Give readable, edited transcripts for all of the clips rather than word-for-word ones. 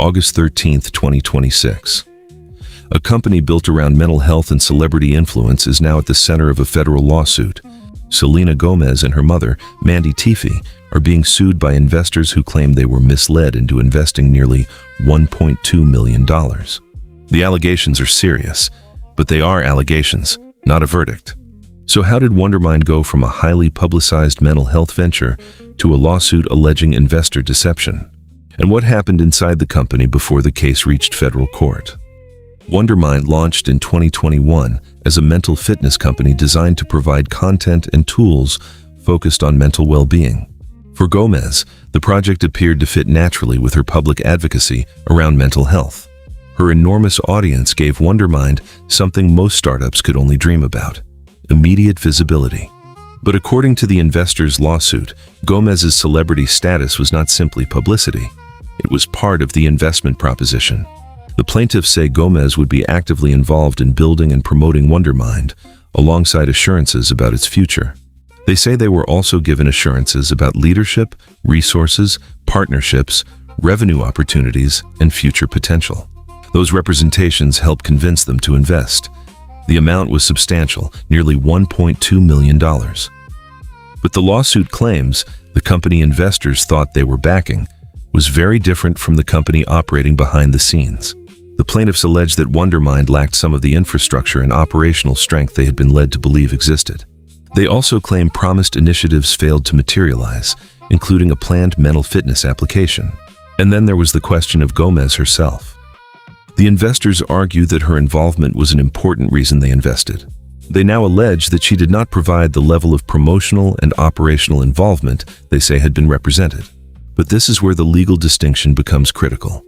August 13, 2026. A company built around mental health and celebrity influence is now at the center of a federal lawsuit. Selena Gomez and her mother, Mandy Teefey, are being sued by investors who claim they were misled into investing nearly $1.2 million. The allegations are serious, but they are allegations, not a verdict. So how did Wondermind go from a highly publicized mental health venture to a lawsuit alleging investor deception? And what happened inside the company before the case reached federal court? Wondermind launched in 2021 as a mental fitness company designed to provide content and tools focused on mental well-being. For Gomez, the project appeared to fit naturally with her public advocacy around mental health. Her enormous audience gave Wondermind something most startups could only dream about: immediate visibility. But according to the investors' lawsuit, Gomez's celebrity status was not simply publicity. It was part of the investment proposition. The plaintiffs say Gomez would be actively involved in building and promoting Wondermind, alongside assurances about its future. They say they were also given assurances about leadership, resources, partnerships, revenue opportunities, and future potential. Those representations helped convince them to invest. The amount was substantial, nearly $1.2 million. But the lawsuit claims the company investors thought they were backing was very different from the company operating behind the scenes. The plaintiffs allege that Wondermind lacked some of the infrastructure and operational strength they had been led to believe existed. They also claim promised initiatives failed to materialize, including a planned mental fitness application. And then there was the question of Gomez herself. The investors argue that her involvement was an important reason they invested. They now allege that she did not provide the level of promotional and operational involvement they say had been represented. But this is where the legal distinction becomes critical.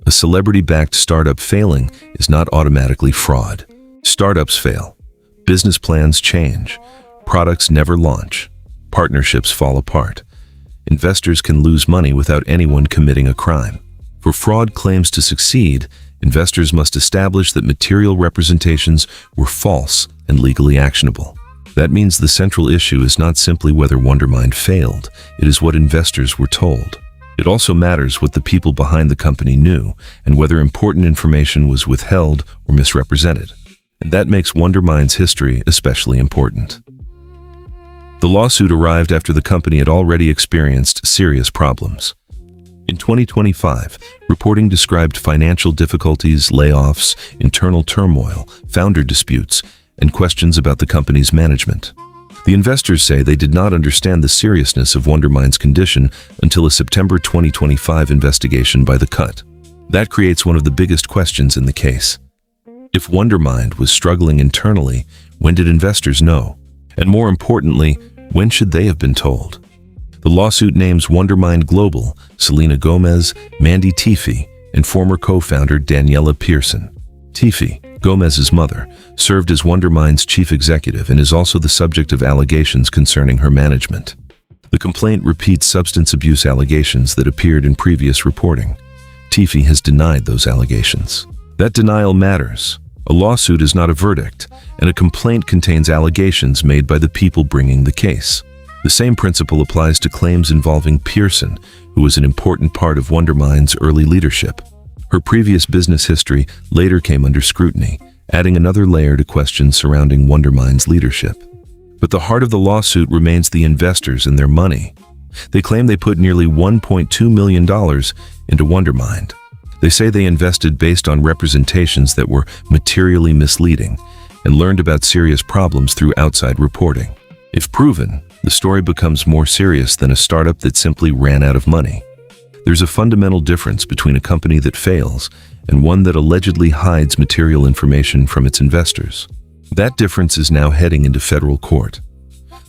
A celebrity-backed startup failing is not automatically fraud. Startups fail. Business plans change. Products never launch. Partnerships fall apart. Investors can lose money without anyone committing a crime. For fraud claims to succeed, investors must establish that material representations were false and legally actionable. That means the central issue is not simply whether Wondermind failed, it is what investors were told. It also matters what the people behind the company knew and whether important information was withheld or misrepresented. And that makes Wondermind's history especially important. The lawsuit arrived after the company had already experienced serious problems. In 2025, reporting described financial difficulties, layoffs, internal turmoil, founder disputes, and questions about the company's management. The investors say they did not understand the seriousness of Wondermind's condition until a September 2025 investigation by The Cut. That creates one of the biggest questions in the case. If Wondermind was struggling internally, when did investors know? And more importantly, when should they have been told? The lawsuit names Wondermind Global, Selena Gomez, Mandy Teefey, and former co-founder Daniella Pierson. Teefey, Gomez's mother, served as Wondermind's chief executive and is also the subject of allegations concerning her management. The complaint repeats substance abuse allegations that appeared in previous reporting. Teefey has denied those allegations. That denial matters. A lawsuit is not a verdict, and a complaint contains allegations made by the people bringing the case. The same principle applies to claims involving Pierson, who was an important part of Wondermind's early leadership. Her previous business history later came under scrutiny, adding another layer to questions surrounding Wondermind's leadership. But the heart of the lawsuit remains the investors and their money. They claim they put nearly $1.2 million into Wondermind. They say they invested based on representations that were materially misleading and learned about serious problems through outside reporting. If proven, the story becomes more serious than a startup that simply ran out of money. There's a fundamental difference between a company that fails and one that allegedly hides material information from its investors. That difference is now heading into federal court.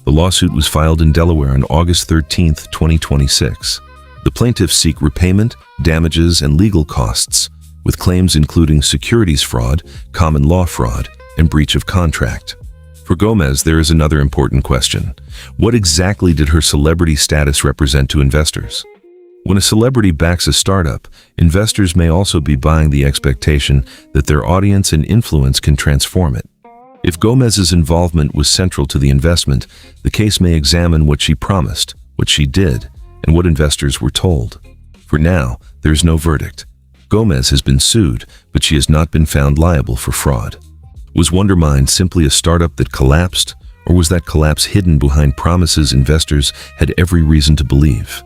The lawsuit was filed in Delaware on August 13, 2026. The plaintiffs seek repayment, damages, and legal costs, with claims including securities fraud, common law fraud, and breach of contract. For Gomez, there is another important question. What exactly did her celebrity status represent to investors? When a celebrity backs a startup, investors may also be buying the expectation that their audience and influence can transform it. If Gomez's involvement was central to the investment, the case may examine what she promised, what she did, and what investors were told. For now, there is no verdict. Gomez has been sued, but she has not been found liable for fraud. Was Wondermind simply a startup that collapsed, or was that collapse hidden behind promises investors had every reason to believe?